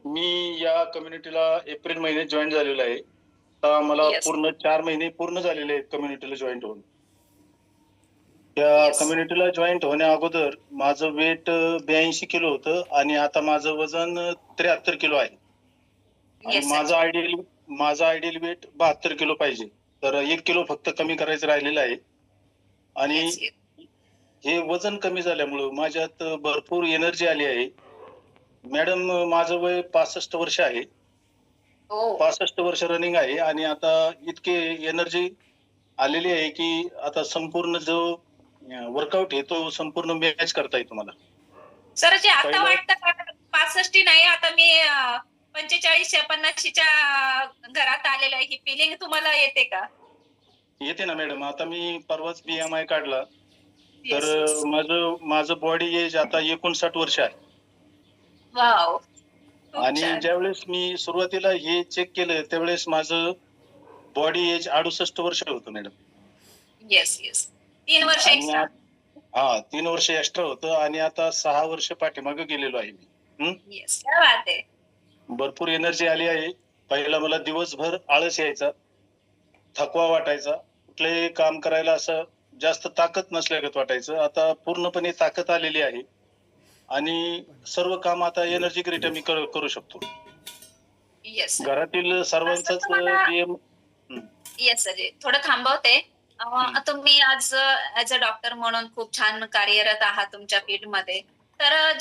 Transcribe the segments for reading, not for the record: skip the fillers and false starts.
मी या कम्युनिटीला एप्रिल महिन्यात जॉइन झालेलो आहे. आता मला येस, पूर्ण 4 महिने पूर्ण झालेले आहेत कम्युनिटीला जॉइन होऊन. त्या येस, कम्युनिटीला जॉइन होण्या अगोदर माझं वेट 82 किलो होतं आणि आता माझं वजन 73 किलो आहे. आणि येस माझं सचिन. आयडियल वेट 72 किलो पाहिजे. तर 1 किलो फक्त कमी करायचं राहिलेलं आहे. आणि येस, येस. हे वजन कमी झाल्यामुळं माझ्यात भरपूर एनर्जी आली आहे. मॅडम माझं वय 65 वर्ष आहे. हो. 65 वर्ष रनिंग आहे आणि आता इतके एनर्जी आलेली आहे, की आता संपूर्ण जो वर्कआउट आहे तो संपूर्ण मॅच करता येतो मला. सर जे आता पहिलं वाटतं का 65 नाही आता मी 45-50 घरात आलेलो आहे. ही फीलिंग तुम्हाला येते का? येते ना मॅडम. आता मी परवाच BMI काढला. तर येस, येस. माझं माझं बॉडी एज आता 59 वर्ष आहे. वॉव! खूप आणि छान. ज्यावेळेस मी सुरुवातीला हे चेक केलं, त्यावेळेस माझं बॉडी एज 68 वर्ष होतं मॅडम. Yes, yes. 3 वर्ष आणि एक्स्ट्रा. 3 वर्ष एक्स्ट्रा होतं आणि आता 6 वर्ष पाठीमागे गेलेलो आहे मी. येस, क्या बात है! भरपूर एनर्जी आली आहे. पहिला मला दिवसभर आळस यायचा, थकवा वाटायचा. कुठलंही काम करायला असं जास्त ताकद नसल्यागत वाटायचं. आता पूर्णपणे ताकद आलेली आहे आणि सर्व काम आता एनर्जिकरित्या मी करू शकतो. Yes sir. घरातील सर सर्वांचाच तुम्हाला BM हं, येस सर. थोडं थांबवते. हं. तुम्ही आज ॲज अ डॉक्टर म्हणून खूप छान कार्यरत आहात तुमच्या फील्डमध्ये. तर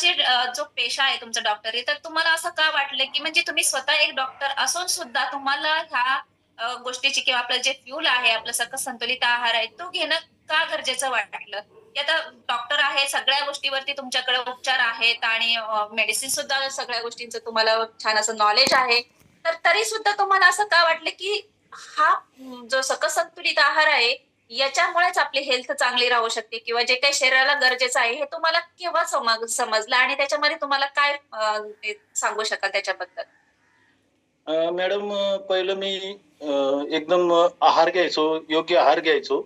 जो पेशा आहे तुमचा डॉक्टरी, तर तुम्हाला असं का वाटलं, की म्हणजे तुम्ही स्वतः एक डॉक्टर असून सुद्धा तुम्हाला ह्या गोष्टीची किंवा आपलं जे फ्यूल आहे, आपलं सकस संतुलित आहार आहे, तो घेणं का गरजेचं वाटलं? की आता डॉक्टर आहे, सगळ्या गोष्टीवरती तुमच्याकडे उपचार आहेत आणि मेडिसिन सुद्धा सगळ्या गोष्टींचं तुम्हाला छान असं नॉलेज आहे. तर तरी सुद्धा तुम्हाला असं का वाटलं, की हा जो सकस संतुलित आहार आहे, याच्यामुळेच आपली हेल्थ चांगली राहू शकते किंवा जे काही शरीराला गरजेचं आहे, हे तुम्हाला केव्हा समजलं आणि त्याच्यामध्ये तुम्हाला काय ते सांगू शकाल त्याच्याबद्दल? मॅडम पहिलं मी एकदम आहार घ्यायचो, योग्य आहार घ्यायचो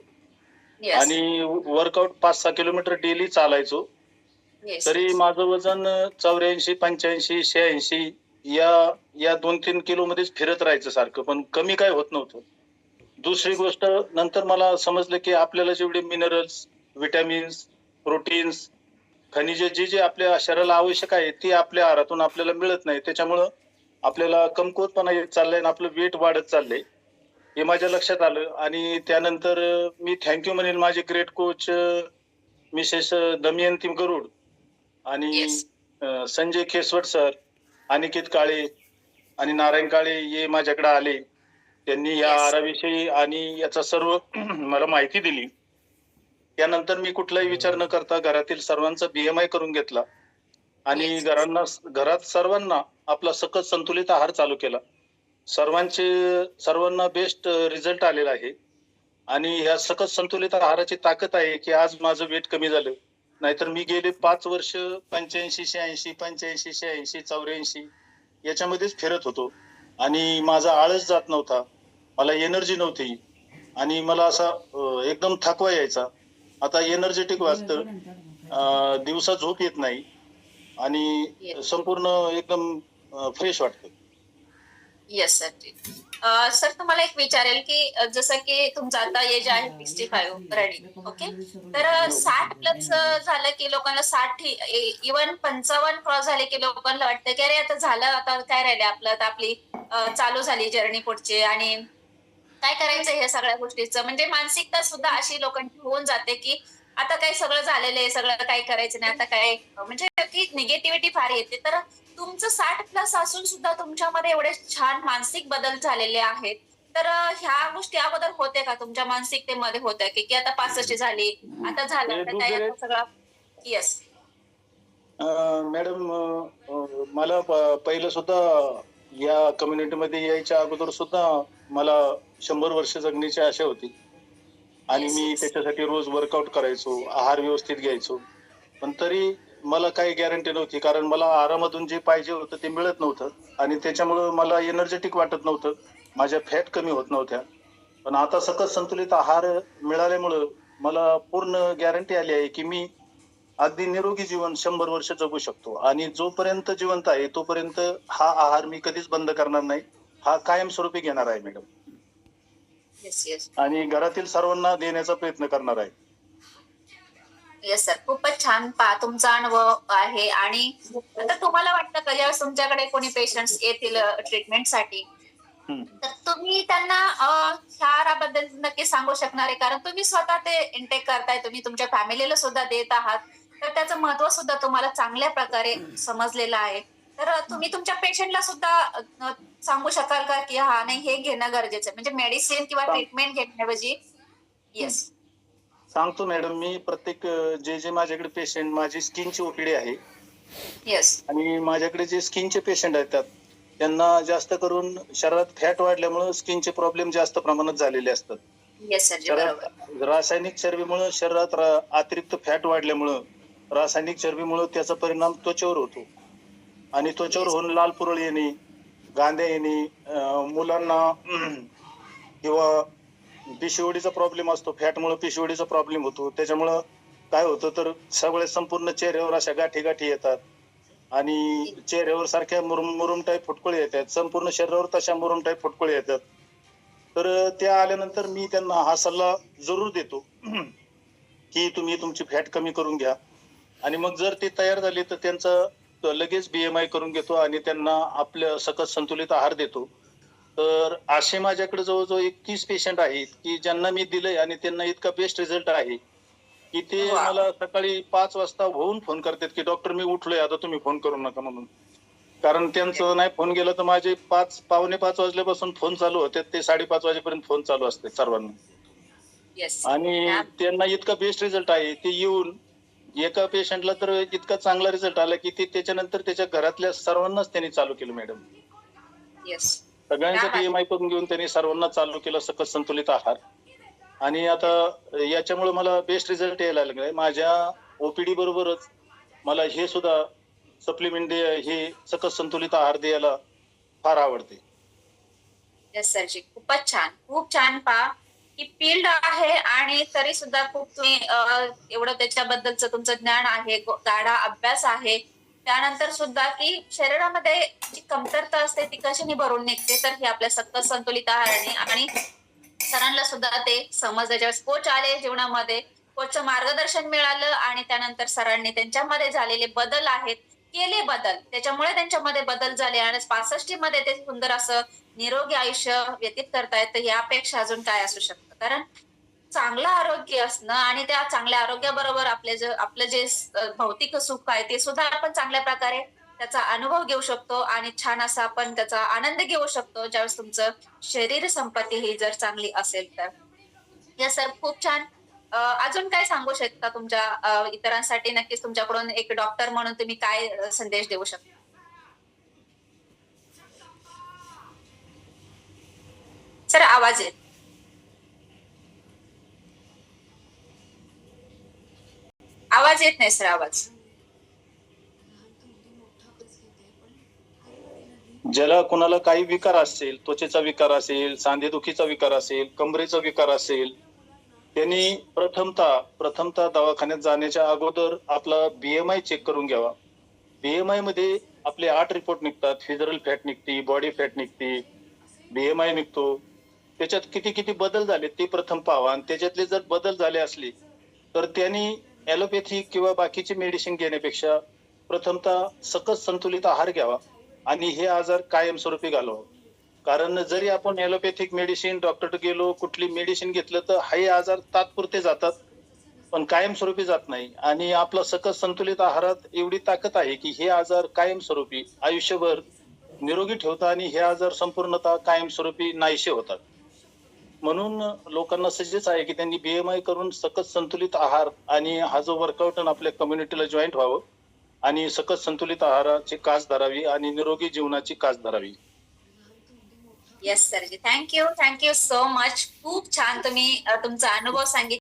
येस, आणि वर्कआउट 5-6 किलोमीटर डेली चालायचो. येस, तरी येस. माझं वजन 84, 85, 86 या या 2-3 किलोमध्येच फिरत राहायचं सारखं, पण कमी काही होत नव्हतं. दुसरी येस. गोष्ट नंतर मला समजलं, की आपल्याला जेवढे मिनरल्स, व्हिटॅमिन्स, प्रोटीन्स, खनिजे जे आपल्या शरीराला आवश्यक आहे, ते आपल्या आहारातून आपल्याला मिळत नाही. त्याच्यामुळं आपल्याला कमकुवतपणा येत चाललाय आणि आपलं वेट वाढत चाललंय. हे माझ्या लक्षात आलं आणि त्यानंतर मी म्हणेन माझे ग्रेट कोच मिसेस दमयंती गरुड आणि येस. संजय केसवट सर, अनिकेत काळे आणि नारायण काळे हे माझ्याकडे आले. त्यांनी या येस. आहाराविषयी आणि याचा सर्व मला माहिती दिली. त्यानंतर मी कुठलाही विचार न करता घरातील सर्वांचा BMI करून घेतला आणि येस. घरात सर्वांना आपला सकस संतुलित आहार चालू केला. सर्वांना बेस्ट रिझल्ट आलेला आहे आणि ह्या सकस संतुलित आहाराची ताकद आहे, की आज माझं वेट कमी झालं. नाहीतर मी गेले 5 वर्ष 85, 86, 85, 86, 84 याच्यामध्येच फिरत होतो आणि माझा आळस जात नव्हता. मला एनर्जी नव्हती आणि मला असा एकदम थकवा यायचा. आता एनर्जेटिक वाटतं. दिवसा झोप येत नाही आणि येस. संपूर्ण एकदम फ्रेश वाटतं. Yes sir. सर तुम्हाला एक विचारेल, की जसं की तुमचं आता एज आहे 65 रेडी. ओके. तर 60 प्लस झालं की लोकांना 60 इव्हन 55 क्रॉस झाले की लोकांना वाटतं, की अरे आता झालं, आता काय राहिलंय आपलं, आता आपली चालू झाली जर्नी पुढची आणि काय करायचं ह्या सगळ्या गोष्टीचं. म्हणजे मानसिकता सुद्धा अशी लोकांची होऊन जाते, की आता काय सगळं झालेलं आहे, सगळं काही करायचं नाही. आता काय म्हणजे की निगेटिव्हिटी फार येते. तर तुमचं 60 प्लस असून सुद्धा तुमच्यामध्ये एवढे छान मानसिक बदल झालेले आहेत. तर ह्या गोष्टी अगोदर होत्या का तुमच्या मानसिकतेमध्ये होत्या, की की आता 65 झाली, आता झालं, हे आता काय दुसरे आता सगळं येस. मॅडम मला पहिलं सुद्धा या कम्युनिटीमध्ये यायच्या अगोदर सुद्धा मला 100 वर्ष जगण्याची आशा होती आणि येस, मी येस. त्याच्यासाठी रोज वर्कआउट करायचो, आहार व्यवस्थित घ्यायचो. पण तरी मला काही गॅरंटी नव्हती कारण मला आहारामधून जे पाहिजे होतं ते मिळत नव्हतं आणि त्याच्यामुळं मला एनर्जेटिक वाटत नव्हतं. माझ्या फॅट कमी होत नव्हत्या. पण आता सकस संतुलित आहार मिळाल्यामुळं मला पूर्ण गॅरंटी आली आहे, की मी अगदी निरोगी जीवन 100 वर्ष जगू शकतो आणि जोपर्यंत जिवंत आहे तोपर्यंत हा आहार मी कधीच बंद करणार नाही. हा कायमस्वरूपी घेणार आहे मॅडम. Yes, yes. आणि घरातील सर्वांना देण्याचा प्रयत्न करणार आहे. Yes sir. खूपच छान तुमचा अनुभव आहे आणि आता तुम्हाला वाटतं का ज्यावेळेस तुमच्याकडे कोणी पेशंट्स येतील ट्रीटमेंटसाठी, हं. तर तुम्ही त्यांना ह्या आहाराबद्दल नक्की सांगू शकणार आहे कारण तुम्ही स्वतः ते इंटेक करताय, तुम्ही तुमच्या फॅमिलीला सुद्धा देत आहात. तर त्याचं महत्व सुद्धा तुम्हाला चांगल्या प्रकारे समजलेलं आहे. तर तुम्ही तुमच्या पेशंटला सुद्धा सांगू शकाल का की हा नाही हे घेणं गरजेचं आहे म्हणजे मेडिसिन किंवा सांग ट्रीटमेंट घेण्याऐवजी? हं. येस. सांगतो मॅडम मी प्रत्येक जे माझ्याकडे पेशंट माझी स्किनची ओपीडी आहे येस. आणि माझ्याकडे जे स्किनचे पेशंट आहेत त्यांना जास्त करून शरीरात फॅट वाढल्यामुळे स्किनचे प्रॉब्लेम जास्त प्रमाणात झालेले असतात. येस सर जी. बरोबर. शरीरात रासायनिक चरबीमुळे शरीरात अतिरिक्त फॅट वाढल्यामुळं रासायनिक चरबीमुळे त्याचा परिणाम त्वचेवर होतो आणि त्वचेवर येस. होऊन लाल पुरळ येणे, गांद्या येणे, मुलांना किंवा पिशिओडीचा प्रॉब्लेम असतो. फॅटमुळे पिशिओडीचा प्रॉब्लेम होतो. त्याच्यामुळं काय होतं तर सगळे संपूर्ण चेहऱ्यावर अशा गाठी-गाठी येतात आणि चेहऱ्यावर सारख्या मुरुम टाईप फुटकुळे येतात. संपूर्ण शरीरावर तशा मुरुम टाईप फुटकुळे येतात. तर त्या आल्यानंतर मी त्यांना हा सल्ला जरूर देतो, की तुम्ही तुमची फॅट कमी करून घ्या आणि मग जर ते तयार झाले तर त्यांचा लगेच BMI करून घेतो आणि त्यांना आपल्या सकस संतुलित आहार देतो. तर असे माझ्याकडे जवळ-जवळ 21 पेशंट आहेत, की ज्यांना मी दिलंय आणि त्यांना इतका बेस्ट रिझल्ट आहे, की ते वाव. मला सकाळी 5 वाजता होऊन फोन करतात, की "डॉक्टर मी उठलोय आता तुम्ही फोन करू नका" म्हणून. कारण त्यांचं नाही फोन गेला तर माझे 5 पावणे 5 वाजल्यापासून फोन चालू होतात. ते 5:30 वाजेपर्यंत फोन चालू असतात सर्वांना. येस. आणि त्यांना इतका बेस्ट रिझल्ट आहे. ते येऊन एका पेशंटला तर इतका चांगला रिझल्ट आला, की ते त्याच्यानंतर त्याच्या घरातल्या सर्वांनाच त्यांनी चालू केलं मॅडम. येस. सगळ्यांचा क्या बात. BMI करून घेऊन त्यांनी सर्वांना चालू केलं सकस संतुलित आहार. आणि आता याच्यामुळे मला बेस्ट रिझल्ट यायला लागलाय. माझ्या OPD बरोबरच मला हे सुद्धा सप्लिमेंट हे सकस संतुलित आहार द्यायला फार आवडते. येस सरजी. खूपच छान. खूप छान ही फील्ड आहे आणि तरी सुद्धा खूप तुम्ही एवढं त्याच्याबद्दलचं तुमचं ज्ञान आहे, गाढा अभ्यास आहे. त्यानंतर सुद्धा की शरीरामध्ये जी कमतरता असते ती कशाने भरून निघते तर हे आपल्या सकस संतुलित आहाराने आणि सरांना सुद्धा ते समजलं ज्यावेळेस कोच आले जीवनामध्ये, कोचचं मार्गदर्शन मिळालं आणि त्यानंतर सरांनी त्यांच्यामध्ये झालेले बदल आहेत, केले बदल. त्याच्यामुळे त्यांच्यामध्ये बदल झाले आणि 65 मध्ये ते सुंदर असं निरोगी आयुष्य व्यतीत करतायत. तर यापेक्षा अजून काय असू शकतं? कारण चांगलं आरोग्य असणं आणि त्या चांगल्या आरोग्याबरोबर आपलं जे भौतिक सुख आहे ते सुद्धा आपण चांगल्या प्रकारे त्याचा अनुभव घेऊ शकतो आणि छान असा आपण त्याचा आनंद घेऊ शकतो ज्यावेळेस तुमचं शरीर संपत्ती ही जर चांगली असेल तर. Yes sir. खूप छान. अजून काय सांगू शकता तुमच्या इतरांसाठी नक्कीच तुमच्याकडून एक डॉक्टर म्हणून तुम्ही काय संदेश देऊ शकता? सर आवाज येत. आवाज येत नाही सर आवाज. ज्याला कोणाला काही विकार असेल, त्वचेचा विकार असेल, सांधेदुखीचा विकार असेल, कमरेचा विकार असेल, त्यांनी प्रथमतः दवाखान्यात जाण्याच्या अगोदर आपला BMI चेक करून घ्यावा. BMI मध्ये आपले 8 रिपोर्ट निघतात. फिजिकल फॅट निघते, बॉडी फॅट निघते, BMI निघतो. त्याच्यात किती बदल झाले ते प्रथम पाहावा आणि त्याच्यातले जर बदल झाले असले, तर त्यांनी ॲलोपॅथी किंवा बाकीचे मेडिसिन घेण्यापेक्षा प्रथमतः सकस संतुलित आहार घ्यावा आणि हे आजार कायमस्वरूपी घालवावे. कारण जरी आपण ॲलोपॅथिक मेडिसिन डॉक्टरकडे गेलो, कुठली मेडिसिन घेतलं तर हे आजार तात्पुरते जातात, पण कायमस्वरूपी जात नाही आणि आपला सकस संतुलित आहारात एवढी ताकद आहे, की हे आजार कायमस्वरूपी आयुष्यभर निरोगी ठेवतात आणि हे आजार संपूर्णतः कायमस्वरूपी नाहीसे होतात. म्हणून लोकांना सजेस्ट आहे, की त्यांनी BMI करून सकस संतुलित आहार आणि हा जो वर्कआउट आपल्या कम्युनिटीला जॉईंट व्हावं आणि सकस संतुलित आहाराची कास धरावी आणि निरोगी जीवनाची कास धरावी. येस सरजी. Thank you. Thank you so much. खूप छान तुम्ही तुमचा अनुभव सांगितला.